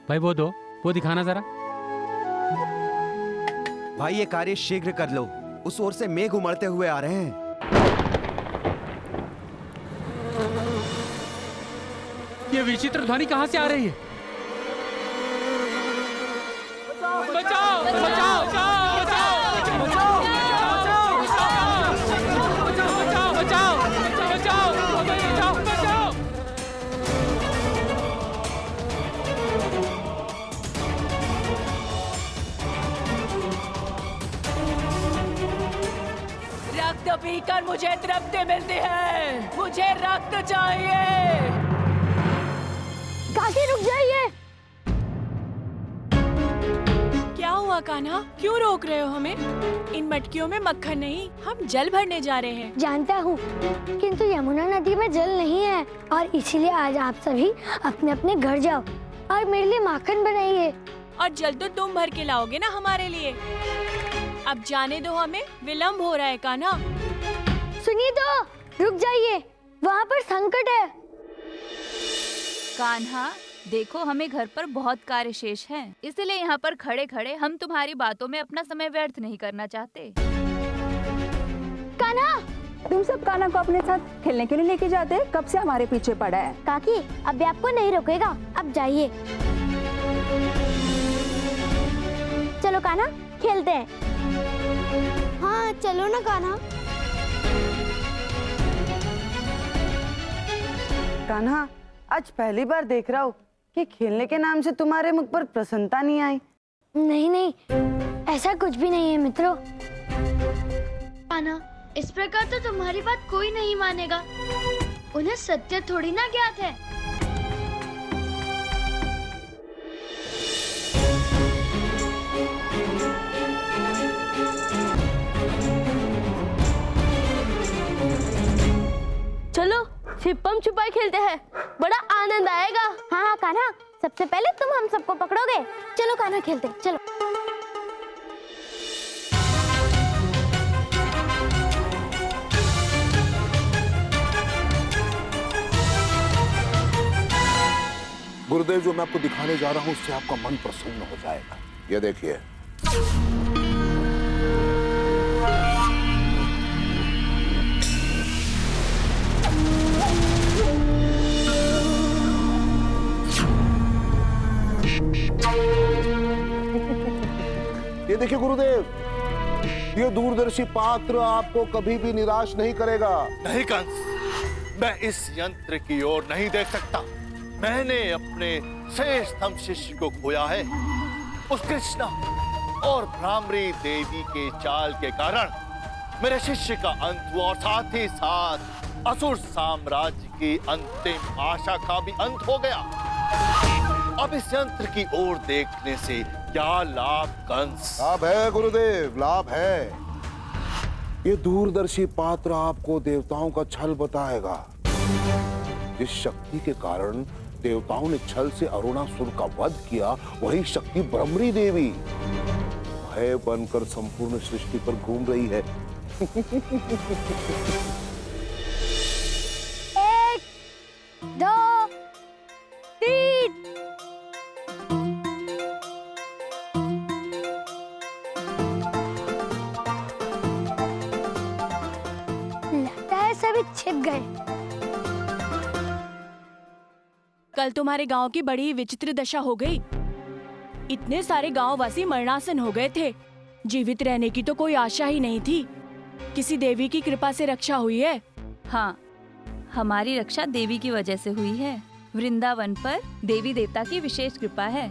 भाई वो दो, वो दिखाना जरा। भाई ये कार्य शीघ्र कर लो, उस ओर से मेघ उमड़ते हुए आ रहे हैं। ये विचित्र ध्वनि कहाँ से आ रही है? बचाओ बचाओ बचाओ बचाओ बचाओ बचाओ बचाओ बचाओ बचाओ। रक्त पीकर मुझे तृप्ति मिलती है, मुझे रक्त चाहिए। काकी रुक जाइए। क्या हुआ कान्हा, क्यों रोक रहे हो हमें? इन मटकियों में मक्खन नहीं, हम जल भरने जा रहे हैं। जानता हूँ, किंतु यमुना नदी में जल नहीं है और इसीलिए आज आप सभी अपने अपने घर जाओ और मेरे लिए माखन बनाइए। और जल तो तुम भर के लाओगे ना हमारे लिए। अब जाने दो, हमें विलम्ब हो रहा है कान्हा। सुनिए तो, रुक जाइए, वहाँ पर संकट है। कान्हा देखो, हमें घर पर बहुत कार्य शेष है, इसलिए यहाँ पर खड़े खड़े हम तुम्हारी बातों में अपना समय व्यर्थ नहीं करना चाहते। कान्हा, तुम सब कान्हा को अपने साथ खेलने क्यों नहीं लेके जाते? कब से हमारे पीछे पड़ा है। काकी अब भी आपको नहीं रोकेगा, अब जाइए। चलो कान्हा, खेलते हैं। हाँ चलो ना कान्हा। कान्हा, आज पहली बार देख रहा हूँ कि खेलने के नाम से तुम्हारे मुख पर प्रसन्नता नहीं आई। नहीं नहीं, ऐसा कुछ भी नहीं है मित्रों। कान्हा, इस प्रकार तो तुम्हारी बात कोई नहीं मानेगा। उन्हें सत्य थोड़ी ना ज्ञात है। चलो छिपम छुपाई खेलते हैं, बड़ा आनंद आएगा। हाँ हाँ कान्हा, सबसे पहले तुम हम सबको पकड़ोगे। चलो कान्हा खेलते हैं, चलो। गुरुदेव, जो मैं आपको दिखाने जा रहा हूँ उससे आपका मन प्रसन्न हो जाएगा। ये देखिए। ये देखिए गुरुदेव, ये दूरदर्शी पात्र आपको कभी भी निराश नहीं करेगा। नहीं कंस, मैं इस यंत्र की ओर नहीं देख सकता। मैंने अपने श्रेष्ठतम शिष्य को खोया है। उस कृष्णा और भ्रामरी देवी के चाल के कारण मेरे शिष्य का अंत हुआ और साथ ही साथ असुर साम्राज्य की अंतिम आशा का भी अंत हो गया। अब इस यंत्र की ओर देखने से क्या लाभ कंस? लाभ है गुरुदेव, लाभ है। ये दूरदर्शी पात्र आपको देवताओं का छल बताएगा। जिस शक्ति के कारण देवताओं ने छल से अरुणासुर का वध किया, वही शक्ति भ्रमरी देवी भय बनकर संपूर्ण सृष्टि पर घूम रही है। 1 2 3। लगता है सभी छिप गए। कल तुम्हारे गांव की बड़ी विचित्र दशा हो गई। इतने सारे गांववासी मरणासन हो गए थे। जीवित रहने की तो कोई आशा ही नहीं थी। किसी देवी की कृपा से रक्षा हुई है। हाँ, हमारी रक्षा देवी की वजह से हुई है। वृंदावन पर देवी देवता की विशेष कृपा है।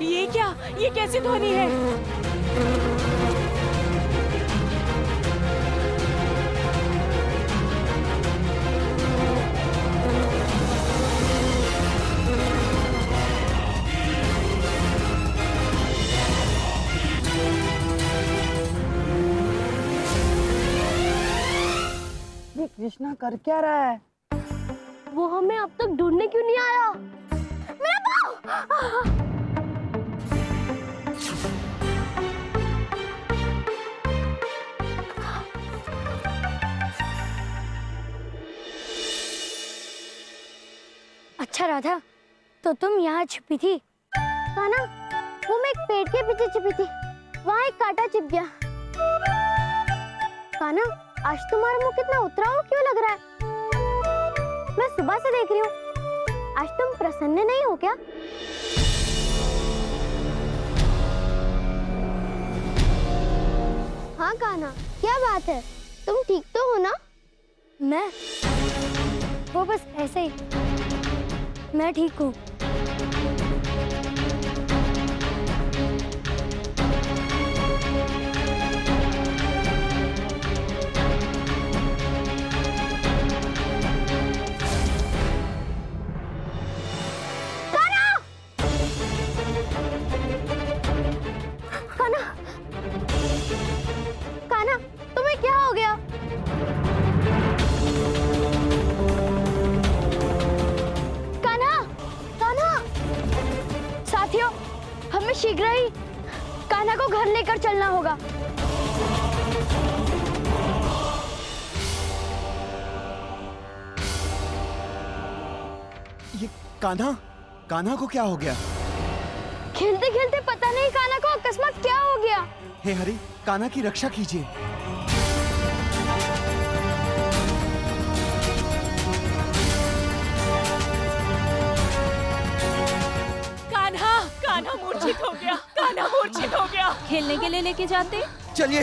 ये क्या, ये कैसी ध्वनि है? ये कृष्णा कर क्या रहा है? वो हमें अब तक ढूंढने क्यों नहीं आया? मेरा पाँव! अच्छा राधा, तो तुम यहाँ छिपी थी? कान्हा, वो मैं एक पेड़ के पीछे छिपी थी, वहाँ एक कांटा चिप गया। कान्हा, आज तुम्हारा मुंह कितना उतरा हुआ क्यों लग रहा है? मैं सुबह से देख रही हूँ, आज तुम प्रसन्न नहीं हो क्या? हाँ कान्हा, क्या बात है? तुम ठीक तो हो ना? मैं? वो बस ऐसे ही। मैं ठीक हूँ। कान्हा, तुम्हें क्या हो गया? कान्हा, कान्हा, साथियों, हमें शीघ्र ही कान्हा को घर लेकर चलना होगा। ये कान्हा, कान्हा को क्या हो गया? खेलते खेलते पता नहीं कान्हा को अकस्मात क्या हो गया। हे हरि, कान्हा की रक्षा कीजिए। कान्हा, कान्हा मूर्छित हो गया, कान्हा मूर्छित हो गया। खेलने के लिए लेके जाते। चलिए।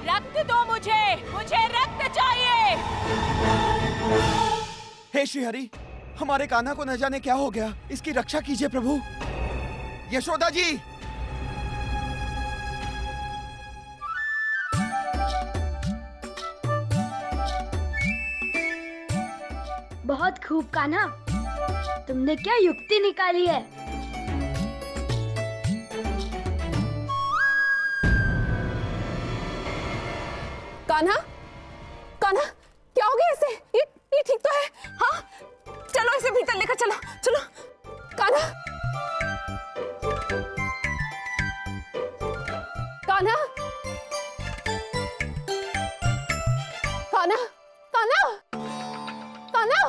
रक्त दो मुझे, मुझे रक्त चाहिए। हे श्री हरि, हमारे कान्हा को न जाने क्या हो गया, इसकी रक्षा कीजिए प्रभु। यशोदा जी। बहुत खूब कान्हा, तुमने क्या युक्ति निकाली है। कान्हा, कान्हा, क्या हो गया इसे? ये ठीक तो है? हाँ, चलो इसे भीतर लेकर चलो, चलो। कान्हा, कान्हा, कान्हा, कान्हा, कान्हा,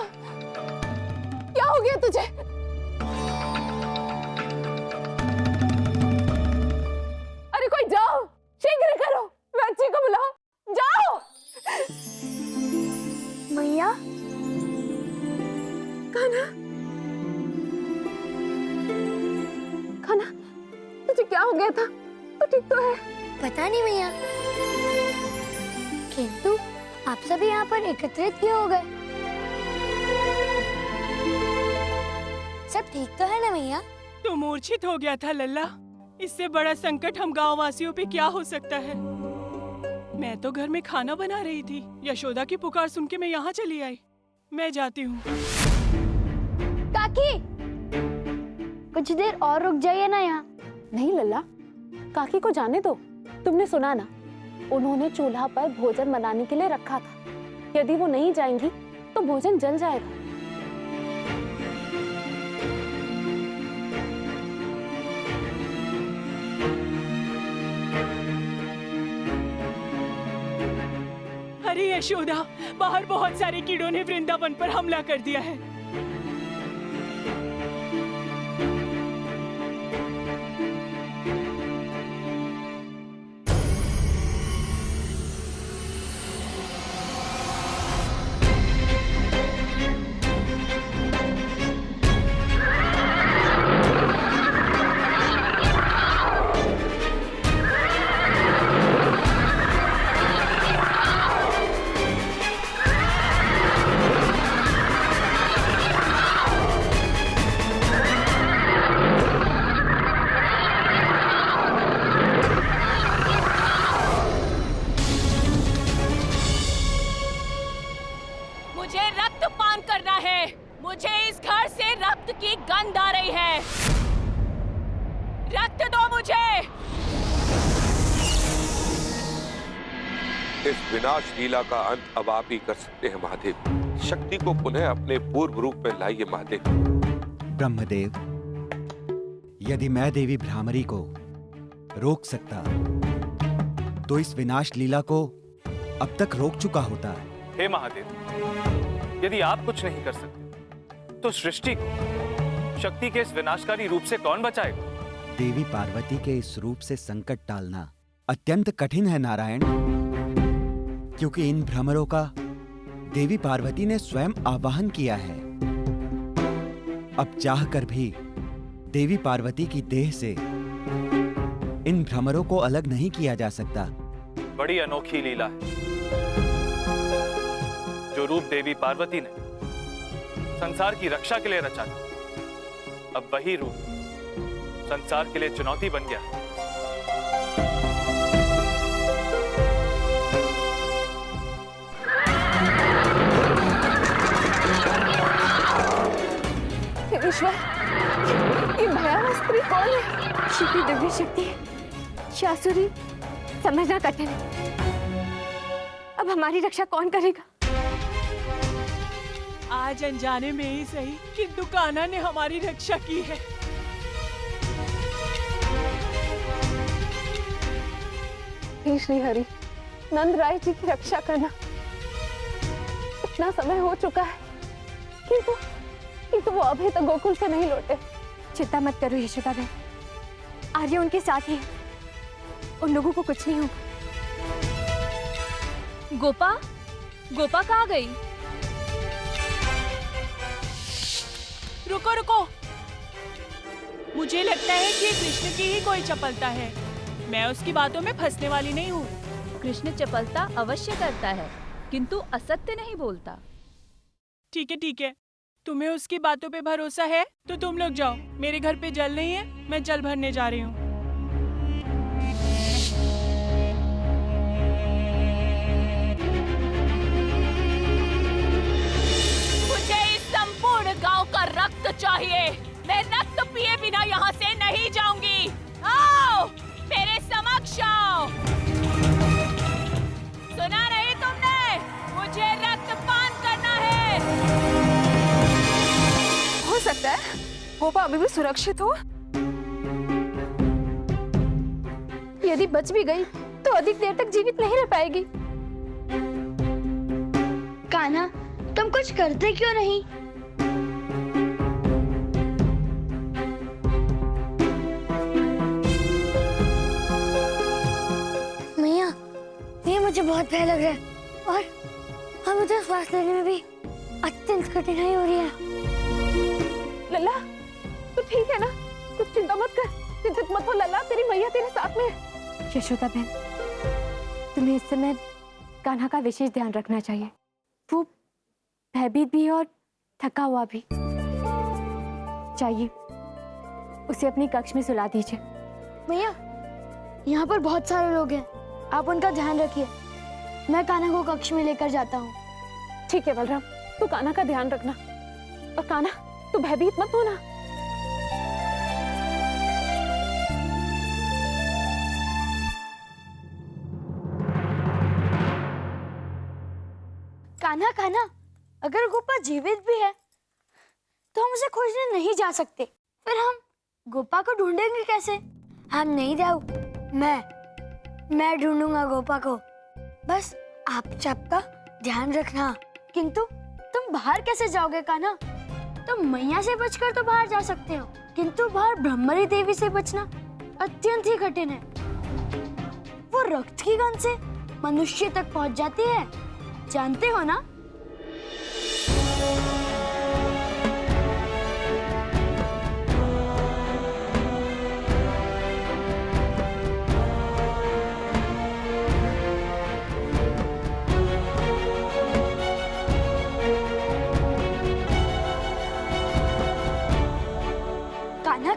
क्या हो गया तुझे? अरे कोई जाओ, शीघ्र करो, बच्ची को बुलाओ, जाओ। मैया, कान्हा, कान्हा, तुझे क्या हो गया था? तू ठीक तो है? पता नहीं मैया, किंतु आप सभी यहाँ पर एकत्रित क्यों हो गए? सब ठीक तो है ना मैया? तू मूर्छित हो गया था लल्ला। इससे बड़ा संकट हम गांव वासियों पे क्या हो सकता है? मैं तो घर में खाना बना रही थी, यशोदा की पुकार सुन के मैं यहाँ चली आई। मैं जाती हूँ। काकी, कुछ देर और रुक जाइए ना यहाँ। नहीं लल्ला, काकी को जाने दो। तुमने सुना ना, उन्होंने चूल्हा पर भोजन बनाने के लिए रखा था। यदि वो नहीं जाएंगी तो भोजन जल जाएगा। अरे यशोदा, बाहर बहुत सारे कीड़ों ने वृंदावन पर हमला कर दिया है। मुझे रक्त पान करना है। मुझे इस घर से रक्त की गंध आ रही है। रक्त दो मुझे। इस विनाश लीला का अंत अब आप ही कर सकते हैं महादेव। शक्ति को पुनः अपने पूर्व रूप में लाइए महादेव। ब्रह्मदेव, यदि मैं देवी भ्रामरी को रोक सकता तो इस विनाश लीला को अब तक रोक चुका होता। हे महादेव, यदि आप कुछ नहीं कर सकते तो सृष्टि को शक्ति के इस विनाशकारी रूप से कौन बचाएगा? देवी पार्वती के इस रूप से संकट टालना अत्यंत कठिन है नारायण, क्योंकि इन भ्रमरों का देवी पार्वती ने स्वयं आवाहन किया है। अब चाहकर भी देवी पार्वती की देह से इन भ्रमरों को अलग नहीं किया जा सकता। बड़ी अनोखी लीला है। जो रूप देवी पार्वती ने संसार की रक्षा के लिए रचा था, अब वही रूप संसार के लिए चुनौती बन गया। ईश्वर, ये भयावह स्त्री कौन है? शिव की दिव्य शक्ति है, शासुरी समझना कठिन है। अब हमारी रक्षा कौन करेगा? आज अनजाने में ही सही, किंतु कान्हा ने हमारी रक्षा की है। हे श्री हरि, नंद राय जी की रक्षा करना। इतना समय हो चुका है किंतु वो अभी तक गोकुल से नहीं लौटे। चिंता मत करो यशोदा बहन, आर्य उनके साथ ही है, उन लोगों को कुछ नहीं होगा। गोपा कहाँ गई? रुको रुको, मुझे लगता है कि कृष्ण की ही कोई चपलता है। मैं उसकी बातों में फंसने वाली नहीं हूँ। कृष्ण चपलता अवश्य करता है, किंतु असत्य नहीं बोलता। ठीक है, तुम्हें उसकी बातों पे भरोसा है तो तुम लोग जाओ। मेरे घर पे जल नहीं है, मैं जल भरने जा रही हूँ। मुझे इस संपूर्ण गांव का रक्त चाहिए। मैं रक्त पिए बिना यहाँ से नहीं जाऊंगी। आओ, मेरे समक्ष आओ। सुना नहीं तुमने? मुझे रक्तपान करना है। हो सकता है गोपा अभी भी सुरक्षित हो। यदि बच भी गई तो अधिक देर तक जीवित नहीं रह पाएगी। कान्हा, तुम कुछ करते क्यों नहीं? मैया, ये मुझे बहुत भय लग रहा है और हमें तो श्वास लेने में भी अत्यंत कठिनाई हो रही है। लल्ला, तू ठीक है ना? तू चिंता मत कर, चिंतित मत हो लल्ला, तेरी मैया तेरे साथ में है। यशोदा बहन, तुम्हें इस समय कान्हा का विशेष ध्यान रखना चाहिए। वो भयभीत भी और थका हुआ भी। चाहिए उसे अपनी कक्ष में सुला दीजिए। मैया, यहाँ पर बहुत सारे लोग हैं, आप उनका ध्यान रखिए। मैं कान्हा को कक्ष में लेकर जाता हूँ। ठीक है बलराम, तू कान्हा का ध्यान रखना। और कान्हा, तू भयभीत मत होना। कान्हा, अगर गोपा जीवित भी है तो हम उसे खोजने नहीं जा सकते। फिर हम गोपा को ढूंढेंगे कैसे? हम नहीं जाओ, मैं ढूंढूंगा गोपा को। बस आप सबका ध्यान रखना। किंतु तुम बाहर कैसे जाओगे कान्हा? तुम मैया से बचकर तो बाहर जा सकते हो, किंतु बाहर ब्रह्मरी देवी से बचना अत्यंत ही कठिन है। वो रक्त की गंध से मनुष्य तक पहुंच जाती है, जानते हो ना?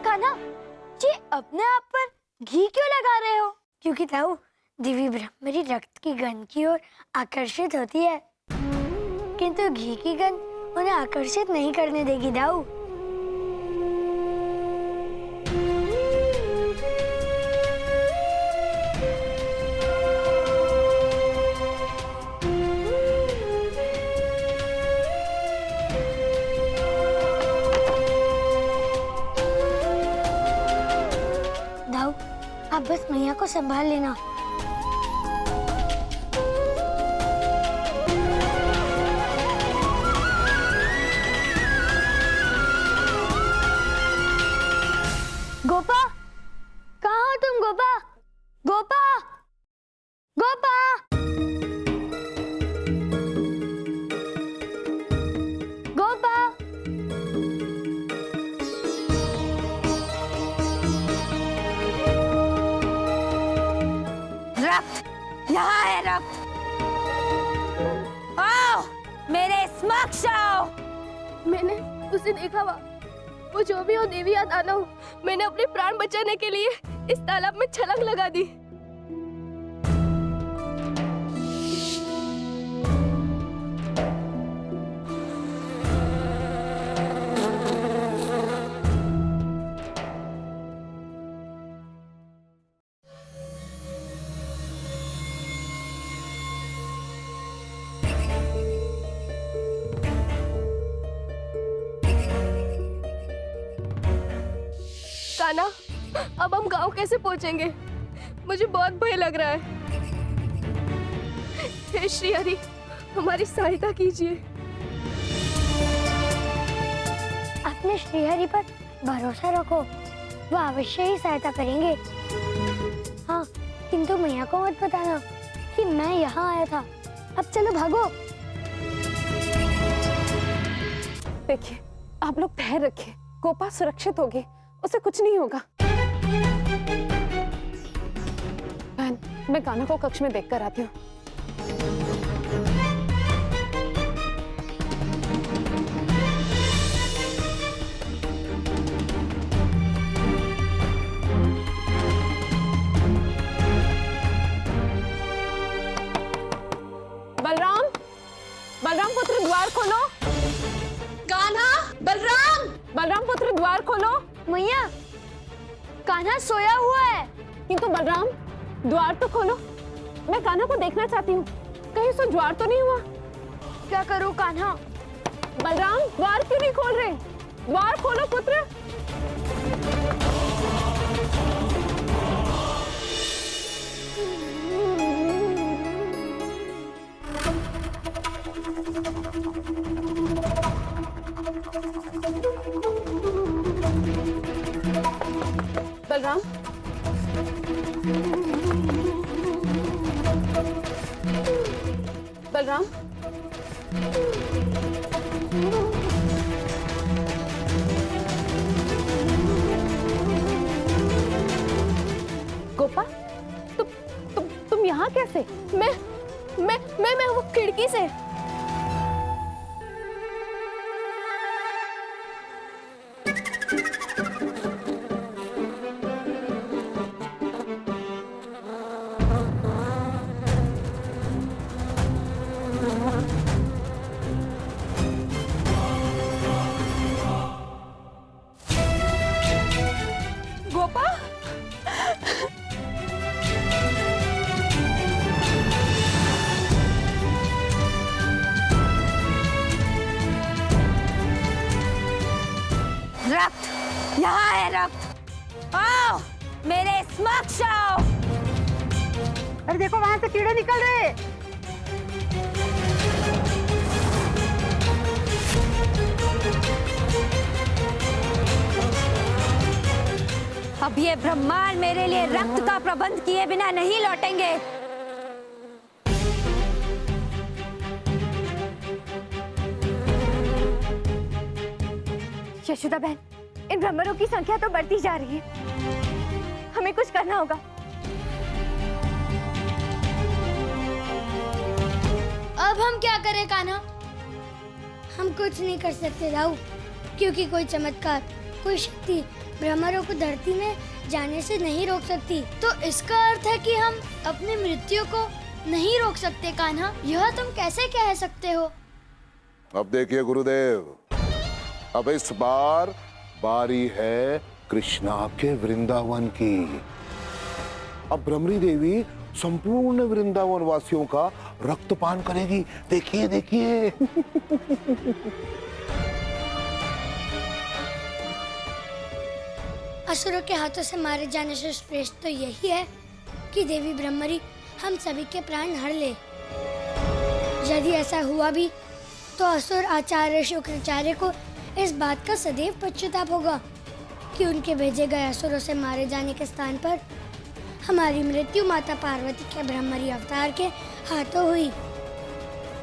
कान्हा, जी अपने आप पर घी क्यों लगा रहे हो? क्योंकि ताऊ, देवी ब्रह्मरी रक्त की गंध की ओर आकर्षित होती है, किंतु घी की गंध उन्हें आकर्षित नहीं करने देगी दाऊ। बस मैया को संभाल लेना। गोपा, कहाँ हो तुम गोपा? गोपा, गोपा, गोपा। रक्त, यहाँ है रक्त। आओ, मेरे समक्ष आओ। मैंने उसे देखा हुआ, वो जो भी हो देवी या दानव, मैंने अपने प्राण बचाने के लिए इस तालाब में छलांग लगा दी। कान्हा, अब हम गांव कैसे पहुंचेंगे? मुझे बहुत भय लग रहा है। हे श्री हरि, हमारी सहायता कीजिए। अपने श्रीहरि पर भरोसा रखो, वो अवश्य ही सहायता करेंगे। हाँ, किंतु मैया को मत बताना कि मैं यहाँ आया था। अब चलो भागो। देखिए, आप लोग धैर्य रखिए, गोपा सुरक्षित होगी, उसे कुछ नहीं होगा। बहन, मैं कान्हा को कक्ष में देख कर आती हूँ। बलराम, बलराम पुत्र द्वार खोलो। कान्हा, बलराम, बलराम पुत्र द्वार खोलो। मैया, कान्हा सोया हुआ है। किंतु बलराम, द्वार तो खोलो, मैं कान्हा को देखना चाहती हूँ। कहीं उसे ज्वार तो नहीं हुआ? क्या करूँ कान्हा? बलराम, द्वार क्यों नहीं खोल रहे? द्वार खोलो पुत्र। बलराम, बलराम, गोपा, तुम यहाँ कैसे? मैं वो खिड़की से। गोपा, रक्त, यहाँ है रक्त। आओ, मेरे समक्ष आओ। अरे देखो, वहां से कीड़े निकल रहे हैं। अब ये ब्रह्मांड मेरे लिए रक्त का प्रबंध किए बिना नहीं लौटेंगे। यशोदा बहन, इन भ्रमरों की संख्या तो बढ़ती जा रही है, हमें कुछ करना होगा। अब हम क्या करें कान्हा? हम कुछ नहीं कर सकते राहु, क्योंकि कोई चमत्कार, कोई शक्ति भ्रमरों को धरती में जाने से नहीं रोक सकती। तो इसका अर्थ है कि हम अपनी मृत्यु को नहीं रोक सकते कान्हा। यह तुम कैसे कह सकते हो? अब देखिए गुरुदेव, अब इस बार बारी है कृष्णा के वृंदावन की। अब भ्रमरी देवी संपूर्ण वृंदावन वासियों का रक्तपान करेगी। देखिए देखिए। असुरों के हाथों से मारे जाने से श्रेष्ठ तो यही है कि देवी ब्रह्मरी हम सभी के प्राण हर ले। यदि ऐसा हुआ भी तो असुर आचार्य शुक्राचार्य को इस बात का सदैव पश्चाताप होगा कि उनके भेजे गए असुरों से मारे जाने के स्थान पर हमारी मृत्यु माता पार्वती के ब्रह्मरी अवतार के हाथों हुई।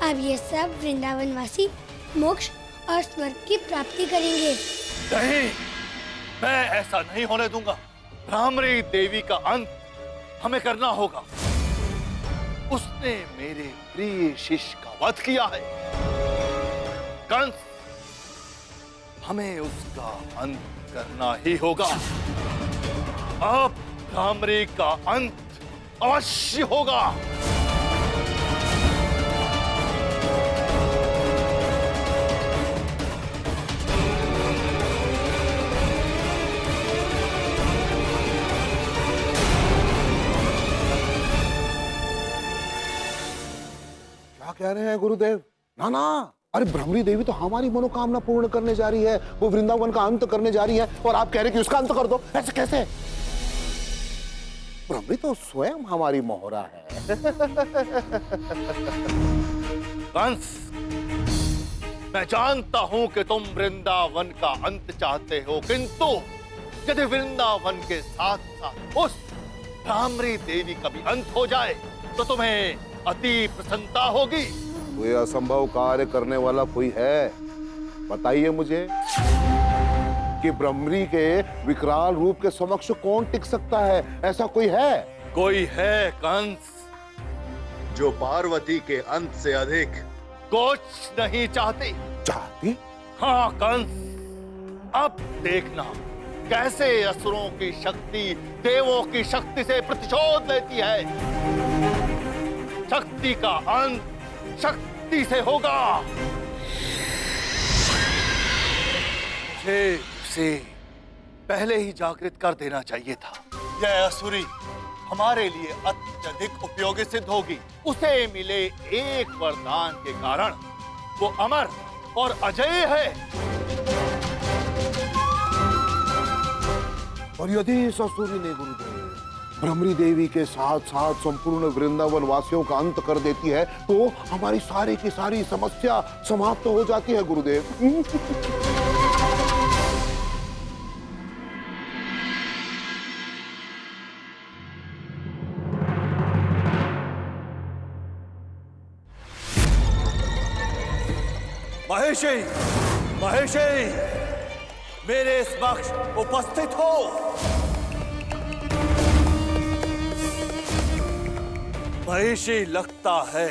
अब ये सब वृंदावन वासी मोक्ष और स्वर्ग की प्राप्ति करेंगे। नहीं, मैं ऐसा नहीं होने दूंगा। भ्रामरी देवी का अंत हमें करना होगा। उसने मेरे प्रिय शिष्य का वध किया है। कंस, हमें उसका अंत करना ही होगा। अब भ्रामरी का अंत अवश्य होगा। क्या कह रहे हैं गुरुदेव? ना ना, अरे भ्रमरी देवी तो हमारी मनोकामना पूर्ण करने जा रही है, वो वृंदावन का अंत करने जा रही है, और आप कह रहे हैं कि उसका अंत कर दो। ऐसे कैसे? भ्रमरी तो स्वयं हमारी मोहरा है। कंस, मैं जानता हूं कि तुम वृंदावन का अंत चाहते हो, किंतु यदि वृंदावन के साथ साथ उस भ्रामरी देवी का भी अंत हो जाए तो तुम्हें अति प्रसन्नता होगी। कोई असंभव कार्य करने वाला कोई है? बताइए मुझे कि भ्रमरी के विकराल रूप के समक्ष कौन टिक सकता है? ऐसा कोई है? कोई है कंस, जो पार्वती के अंत से अधिक कुछ नहीं चाहती। चाहती? हाँ कंस, अब देखना कैसे असुरों की शक्ति देवों की शक्ति से प्रतिशोध लेती है। शक्ति का अंत शक्ति से होगा। मुझे उसे पहले ही जागृत कर देना चाहिए था। यह असुरी हमारे लिए अत्यधिक उपयोगी सिद्ध होगी। उसे मिले एक वरदान के कारण वो अमर और अजय है। और यदि इस असुरी ने गुरुदेव भ्रमरी देवी के साथ साथ संपूर्ण वृंदावन वासियों का अंत कर देती है तो हमारी सारी की सारी समस्या समाप्त हो जाती है गुरुदेव। महेशी, महेशी, मेरे समक्ष उपस्थित हो। महेशी, लगता है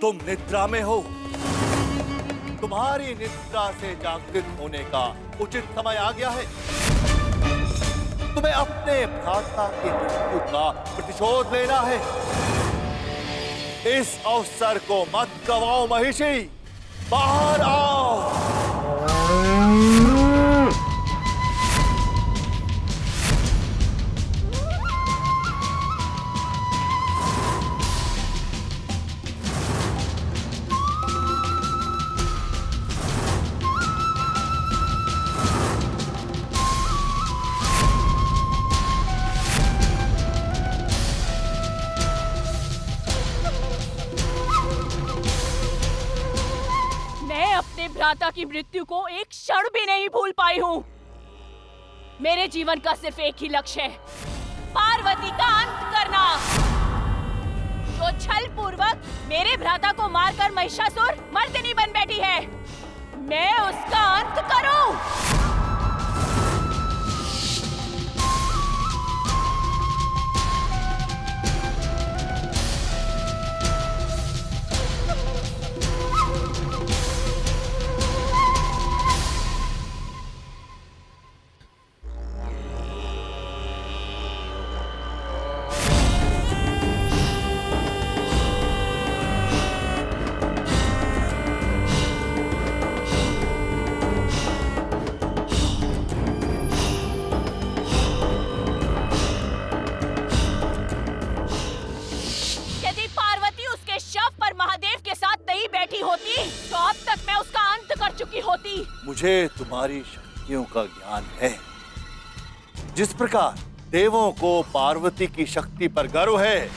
तुम निद्रा में हो। तुम्हारी निद्रा से जागृत होने का उचित समय आ गया है। तुम्हें अपने भ्राता की मृत्यु का प्रतिशोध लेना है। इस अवसर को मत गवाओ महेशी, बाहर आओ। भ्राता की मृत्यु को एक क्षण भी नहीं भूल पाई हूँ। मेरे जीवन का सिर्फ एक ही लक्ष्य है, पार्वती का अंत करना। जो छल पूर्वक मेरे भ्राता को मारकर महिषासुर मर्दिनी बन बैठी है, मैं उसका अंत करूं। तो अब तक मैं उसका अंत कर चुकी होती। मुझे तुम्हारी शक्तियों का ज्ञान है। जिस प्रकार देवों को पार्वती की शक्ति पर गर्व है,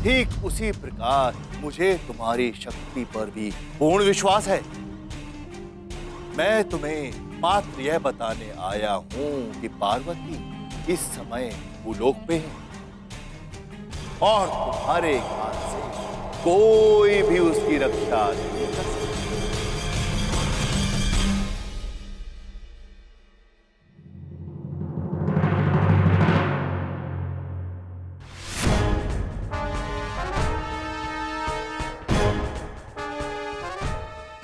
ठीक उसी प्रकार मुझे तुम्हारी शक्ति पर भी पूर्ण विश्वास है। मैं तुम्हें मात्र यह बताने आया हूं कि पार्वती इस समय भूलोक पे है और तुम्हारे ज्ञान से कोई भी उसकी रक्षा नहीं कर सकता।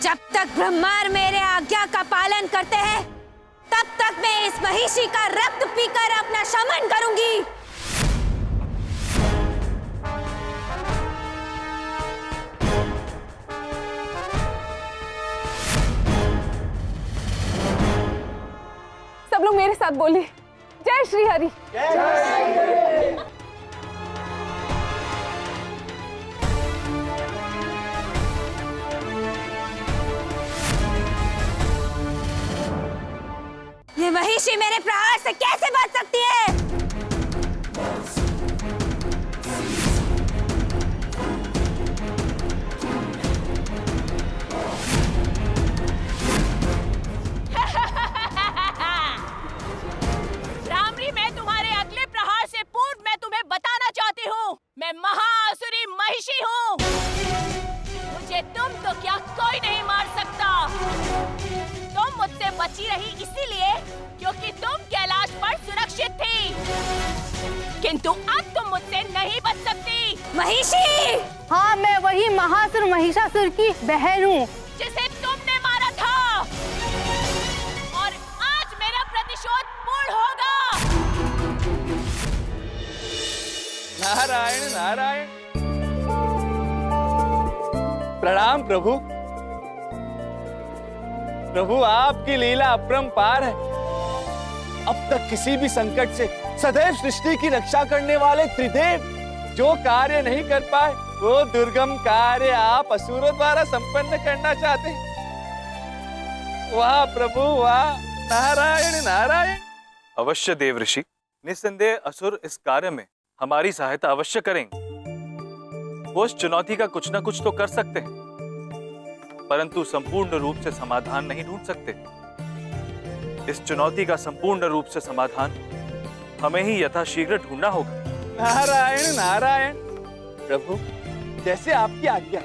जब तक ब्रह्मार मेरे आज्ञा का पालन करते हैं, तब तक मैं इस महिषी का रक्त पीकर अपना शमन करूंगी। सब लोग मेरे साथ बोलिए, जय श्री हरि। ये महिषी मेरे प्रहार से कैसे बच सकती है? भ्रामरी, मैं तुम्हारे अगले प्रहार से पूर्व मैं तुम्हें बताना चाहती हूँ, मैं महाअसुरी महिषी हूँ। मुझे तुम तो क्या कोई नहीं मार सकता। तुम मुझसे बची रही इसीलिए क्योंकि तुम कैलाश पर सुरक्षित थी, किंतु अब तुम मुझसे नहीं बच सकती। महिषी! हाँ, मैं वही महासुर महिषासुर की बहन हूँ जिसे तुमने मारा था, और आज मेरा प्रतिशोध पूर्ण होगा। नारायण नारायण। प्रणाम प्रभु। प्रभु, आपकी लीला अपरंपार है। अब तक किसी भी संकट से सदैव सृष्टि की रक्षा करने वाले त्रिदेव जो कार्य नहीं कर पाए, वो दुर्गम कार्य आप असुरों द्वारा संपन्न करना चाहते हैं। वाह प्रभु वाह, नारायण नारायण। अवश्य देव ऋषि, निस्संदेह असुर इस कार्य में हमारी सहायता अवश्य करेंगे। वो इस चुनौती का कुछ न कुछ तो कर सकते हैं, परंतु संपूर्ण रूप से समाधान नहीं ढूंढ सकते। इस चुनौती का संपूर्ण रूप से समाधान हमें ही यथाशीघ्र ढूंढना होगा। नारायण नारायण। प्रभु, जैसे आपकी आज्ञा।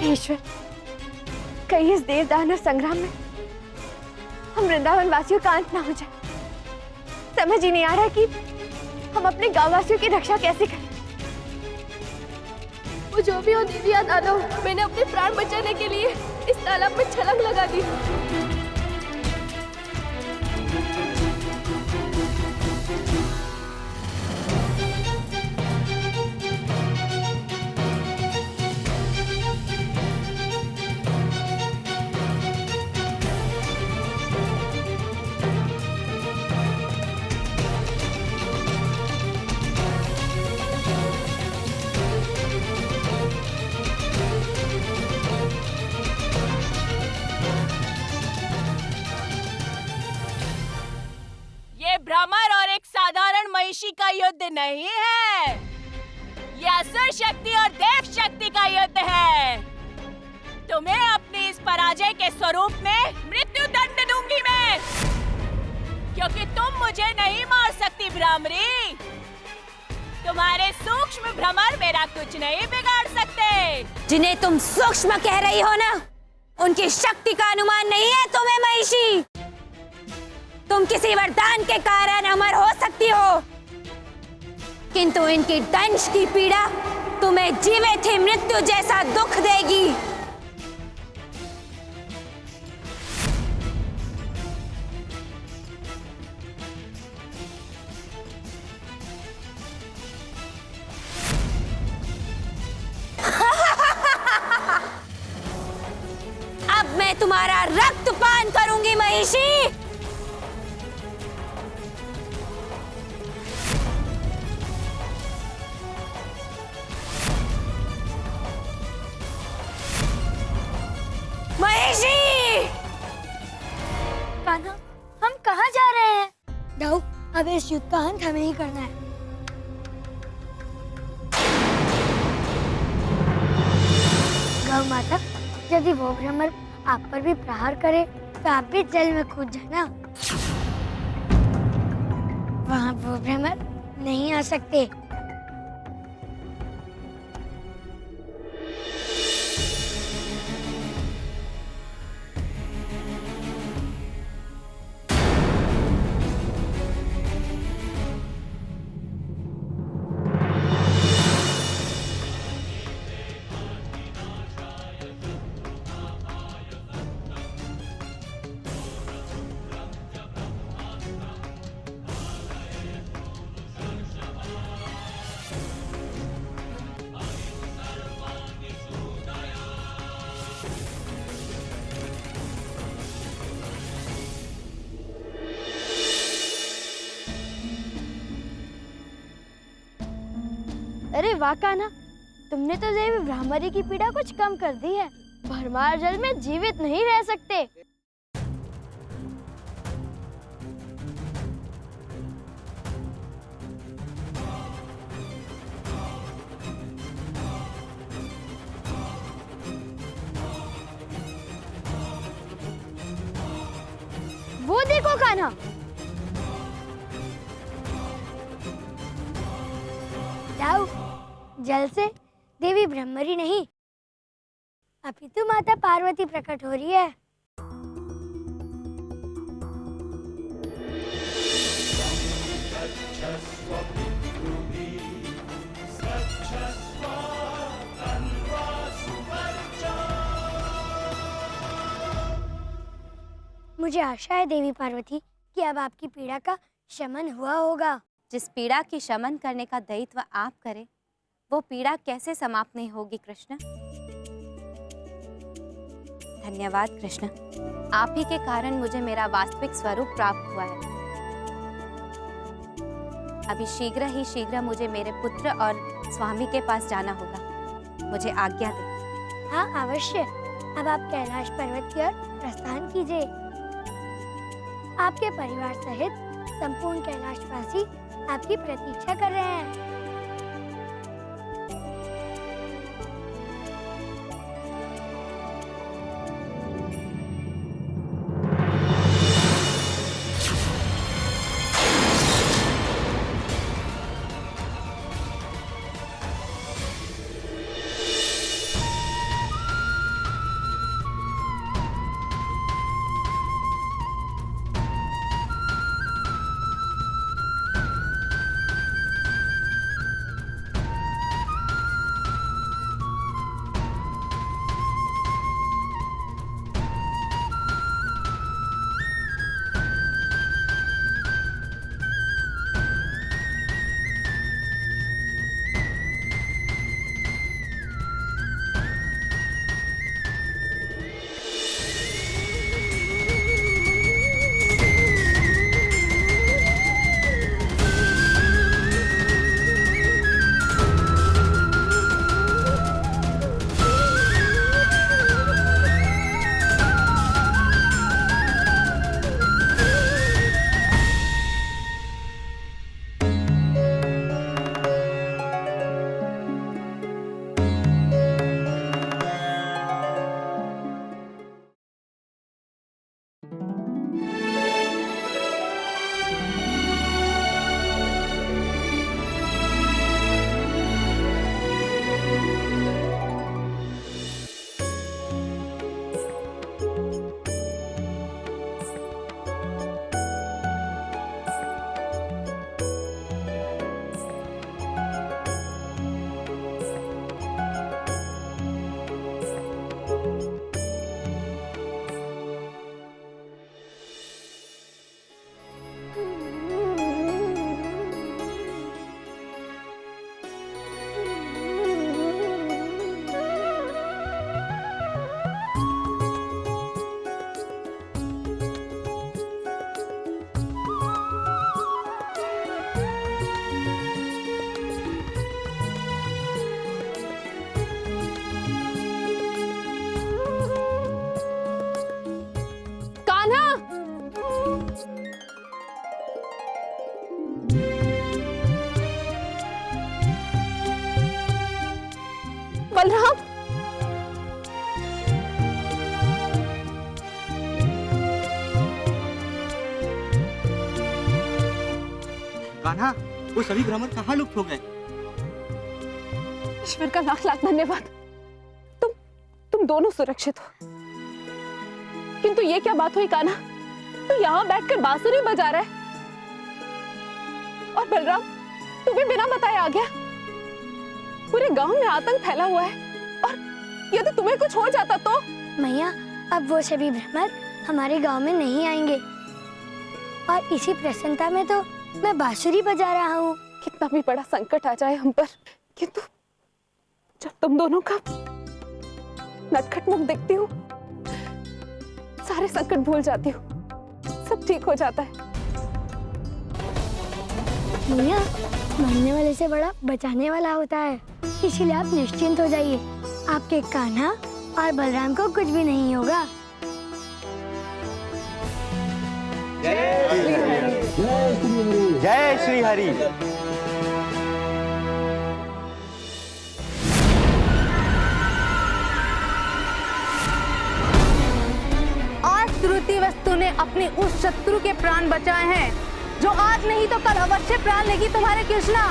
ईश्वर, कहीं इस देव दानव संग्राम में हम वृंदावन वासियों का अंत ना हो जाए। समझ ही नहीं आ रहा कि हम अपने गांव वासियों की रक्षा कैसे करें। वो जो भी हो देवी या दानव, मैंने अपने प्राण बचाने के लिए इस तालाब में छलांग लगा दी। भ्रमर और एक साधारण महिषी का युद्ध नहीं है, ये असुर शक्ति और देव शक्ति का युद्ध है। तुम्हें अपनी इस पराजय के स्वरूप में मृत्यु दंड दूंगी मैं, क्योंकि तुम मुझे नहीं मार सकती भ्रामरी। तुम्हारे सूक्ष्म भ्रमर मेरा कुछ नहीं बिगाड़ सकते। जिन्हें तुम सूक्ष्म कह रही हो ना, उनकी शक्ति का अनुमान नहीं है तुम्हें महिषी। तुम किसी वरदान के कारण अमर हो सकती हो, किंतु इनकी दंश की पीड़ा तुम्हें जीवित ही मृत्यु जैसा दुख देगी। तुम्हारा रक्त पान करूंगी महिषी। महिषी! कान्हा, हम कहाँ जा रहे हैं? दाऊ, अब इस युद्ध का अंत हमें ही करना है। गौ माता, यदि वो भ्रमर आप पर भी प्रहार करे तो आप भी जल में कूद जाना। वहाँ वो भ्रमर नहीं आ सकते। अरे वाह कान्हा, तुमने तो देवी भ्रामरी की पीड़ा कुछ कम कर दी है। भरमार जल में जीवित नहीं रह सकते। वो देखो कान्हा, दाऊ, जल से देवी ब्रह्मरी नहीं, अपितु माता पार्वती प्रकट हो रही है। मुझे आशा है देवी पार्वती कि अब आपकी पीड़ा का शमन हुआ होगा। जिस पीड़ा की शमन करने का दायित्व आप करें, वो पीड़ा कैसे समाप्त नहीं होगी कृष्ण। धन्यवाद कृष्ण, आप ही के कारण मुझे मेरा वास्तविक स्वरूप प्राप्त हुआ है। अभी शीघ्र मुझे मेरे पुत्र और स्वामी के पास जाना होगा। मुझे आज्ञा दें। हाँ अवश्य, अब आप कैलाश पर्वत की ओर प्रस्थान कीजिए। आपके परिवार सहित संपूर्ण कैलाशवासी आपकी प्रतीक्षा कर रहे हैं। बलराम, कान्हा, वो सभी भ्रमर कहाँ लुप्त हो गए? ईश्वर का लाख लाख धन्यवाद। तुम दोनों सुरक्षित हो। किंतु ये क्या बात हुई कान्हा? तू यहाँ बैठकर बांसुरी बजा रहा है और बलराम तू भी बिना बताए आ गया। पूरे गांव में आतंक फैला हुआ है और यदि तुम्हें कुछ हो जाता तो? मैया, अब वो सभी भ्रमर हमारे गांव में नहीं आएंगे और इसी प्रसन्नता में तो मैं बांसुरी बजा रहा हूँ। कितना भी बड़ा संकट आ जाए हम पर, किंतु जब तुम दोनों का नटखट मुख देखती हूँ, सारे संकट भूल जाती हूँ, सब ठीक हो जाता है। मैया, मरने वाले से बड़ा बचाने वाला होता है, इसीलिए आप निश्चिंत हो जाइए। आपके कान्हा और बलराम को कुछ भी नहीं होगा। जय श्री हरि। आज श्रुति वस्तु ने अपने उस शत्रु के प्राण बचाए हैं जो आज नहीं तो कल अवश्य प्राण लेगी तुम्हारे कृष्णा।